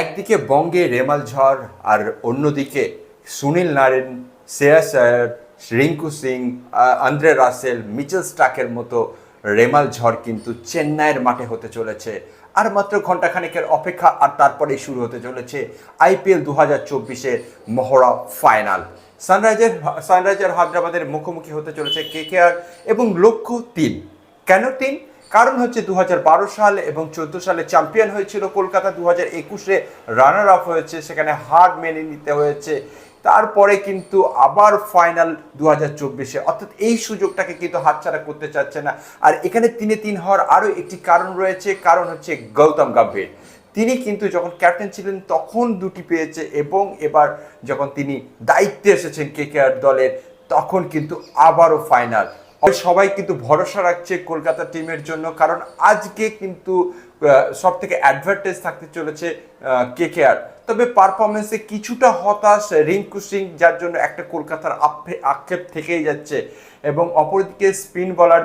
একদিকে বঙ্গে রেমাল ঝড় আর অন্যদিকে Sunil Narine, Shreyas Iyer, Rinku Singh, Andre Russell, Mitchell স্টার্কের মতো রেমাল ঝড় কিন্তু চেন্নাইয়ের মাঠে হতে চলেছে। আর মাত্র ঘণ্টাখানেকের অপেক্ষা আর তারপরেই শুরু হতে চলেছে আইপিএল 2024-এর মহড়া ফাইনাল। সানরাইজার হায়দ্রাবাদের মুখোমুখি হতে চলেছে কেকেআর এবং লক্ষ্য 3। কেন 3? কারণ হচ্ছে 2012 সাল এবং 2014 সালে চ্যাম্পিয়ন হয়েছিল কলকাতা, 2021-এ রানার আপ হয়েছে, সেখানে হার মেনে নিতে হয়েছে। তারপরে কিন্তু আবার ফাইনাল 2024-এ, অর্থাৎ এই সুযোগটাকে কিন্তু হাতছাড়া করতে চাচ্ছে না। আর এখানে 3-3 হওয়ার আরও একটি কারণ রয়েছে, কারণ হচ্ছে গৌতম গম্ভীর। তিনি কিন্তু যখন ক্যাপ্টেন ছিলেন তখন 2টি পেয়েছে এবং এবার যখন তিনি দায়িত্বে এসেছেন কেকেআর দলের তখন কিন্তু আবারও ফাইনাল। সবাই কিন্তু ভরসা রাখছে কলকাতা টিমের জন্য, কারণ আজকে কিন্তু সব থেকে অ্যাডভান্টেজ থাকতে চলেছে কেকেআর। তবে পারফরমেন্সে কিছুটা হতাশ রিঙ্কু সিং, যার জন্য একটা কলকাতার আক্ষেপ থেকেই যাচ্ছে। এবং অপরদিকে স্পিন বলার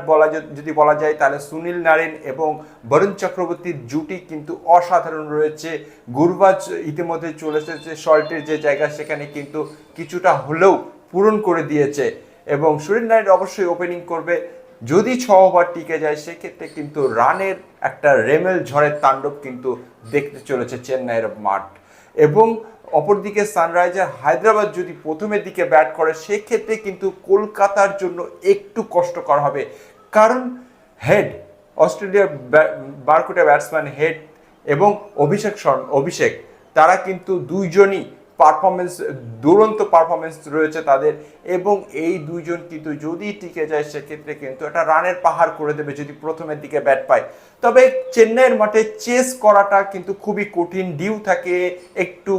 যদি বলা যায় তাহলে সুনীল নারিন এবং বরুণ চক্রবর্তীর জুটি কিন্তু অসাধারণ রয়েছে। গুরবাজ ইতিমধ্যে চলে এসেছে, শল্টের যে জায়গা সেখানে কিন্তু কিছুটা হলেও পূরণ করে দিয়েছে। এবং সুনীল নারিন অবশ্যই ওপেনিং করবে। যদি 6 ওভার টিকে যায় সেক্ষেত্রে কিন্তু রানের একটা রেমেল ঝড়ের তাণ্ডব কিন্তু দেখতে চলেছে চেন্নাইয়ের মাঠ। এবং অপরদিকে সানরাইজার হায়দ্রাবাদ যদি প্রথমের দিকে ব্যাট করে সেক্ষেত্রে কিন্তু কলকাতার জন্য একটু কষ্টকর হবে, কারণ হেড অস্ট্রেলিয়ার বারকুটা ব্যাটসম্যান হেড এবং অভিষেক তারা কিন্তু দুইজনই দুরন্ত পারফরমেন্স রয়েছে তাদের। এবং এই দুইজন কিন্তু যদি টিকে যায় সেক্ষেত্রে কিন্তু একটা রানের পাহাড় করে দেবে যদি প্রথমের দিকে ব্যাট পায়। তবে চেন্নাইয়ের মাঠে চেস করাটা কিন্তু খুবই কঠিন, ডিউ থাকে একটু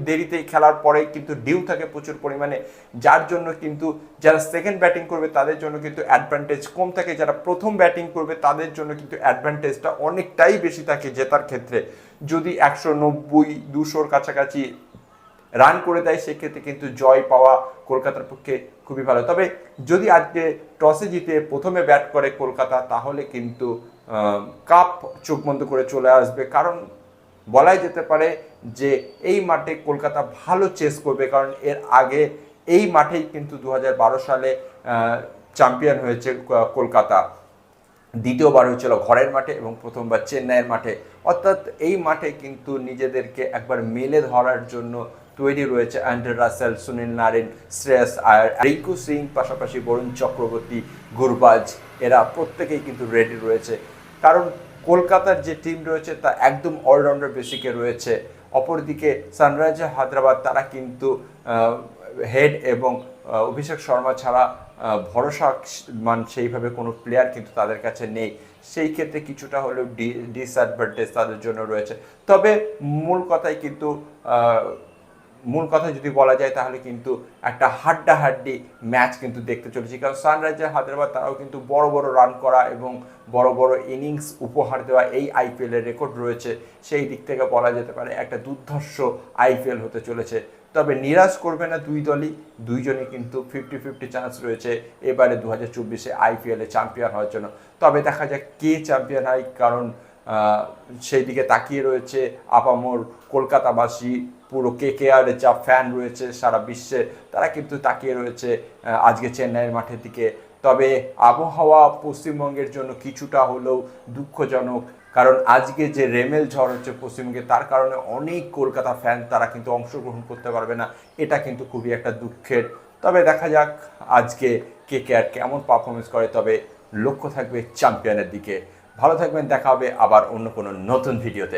দেরিতে খেলার পরে কিন্তু ডিউ থাকে প্রচুর পরিমাণে, যার জন্য কিন্তু যারা সেকেন্ড ব্যাটিং করবে তাদের জন্য কিন্তু অ্যাডভান্টেজ কম থাকে, যারা প্রথম ব্যাটিং করবে তাদের জন্য কিন্তু অ্যাডভান্টেজটা অনেকটাই বেশি থাকে জেতার ক্ষেত্রে। যদি 190-200-র কাছাকাছি রান করে দেয় সেক্ষেত্রে কিন্তু জয় পাওয়া কলকাতার পক্ষে খুবই ভালো। তবে যদি আজকে টসে জিতে প্রথমে ব্যাট করে কলকাতা তাহলে কিন্তু কাপ চোখ বন্ধ করে চলে আসবে, কারণ বলাই যেতে পারে যে এই মাঠে কলকাতা ভালো চেস করবে, কারণ এর আগে এই মাঠেই কিন্তু 2012 সালে চ্যাম্পিয়ন হয়েছে কলকাতা। দ্বিতীয়বার হয়েছিল ঘরের মাঠে এবং প্রথমবার চেন্নাইয়ের মাঠে, অর্থাৎ এই মাঠে কিন্তু নিজেদেরকে একবার মেলে ধরার জন্য তৈরি রয়েছে Andre Russell, Sunil Narine, Shreyas Iyer, Rinku Singh, পাশাপাশি বরুণ চক্রবর্তী, গুরবাজ, এরা প্রত্যেকেই কিন্তু রেডি রয়েছে। কারণ কলকাতার যে টিম রয়েছে তা একদম অলরাউন্ডার বেসিকে রয়েছে। অপরদিকে সানরাইজার হায়দ্রাবাদ তারা কিন্তু হেড এবং অভিষেক শর্মা ছাড়া ভরসামান সেইভাবে কোনো প্লেয়ার কিন্তু তাদের কাছে নেই। সেই ক্ষেত্রে কিছুটা হলেও ডিসঅ্যাডভান্টেজ তাদের জন্য রয়েছে। তবে মূল কথা যদি বলা যায় তাহলে কিন্তু একটা হাড্ডাহাড্ডি ম্যাচ কিন্তু দেখতে চলেছি, কারণ সানরাইজার হায়দ্রাবাদ তারাও কিন্তু বড় বড় রান করা এবং বড় বড় ইনিংস উপহার দেওয়া এই আইপিএলের রেকর্ড রয়েছে। সেই দিক থেকে বলা যেতে পারে একটা দুর্ধর্ষ আইপিএল হতে চলেছে। তবে নিরাশ করবে না দুইজনই কিন্তু 50-50 চান্স রয়েছে এবারে 2024-এ আইপিএলে চ্যাম্পিয়ন হওয়ার জন্য। তবে দেখা যাক কে চ্যাম্পিয়ন হয়, কারণ সেই দিকে তাকিয়ে রয়েছে আপামর কলকাতাবাসী, পুরো কেকেআরের যা ফ্যান রয়েছে সারা বিশ্বে তারা কিন্তু তাকিয়ে রয়েছে আজকে চেন্নাইয়ের মাঠের দিকে। তবে আবহাওয়া পশ্চিমবঙ্গের জন্য কিছুটা হলেও দুঃখজনক, কারণ আজকে যে রেমেল ঝড় হচ্ছে পশ্চিমবঙ্গে তার কারণে অনেক কলকাতা ফ্যান তারা কিন্তু অংশগ্রহণ করতে পারবে না, এটা কিন্তু খুবই একটা দুঃখের। তবে দেখা যাক আজকে কেকেআর কেমন পারফরমেন্স করে, তবে লক্ষ্য থাকবে চ্যাম্পিয়নের দিকে। ভালো থাকবেন, দেখা হবে আবার অন্য কোনো নতুন ভিডিওতে।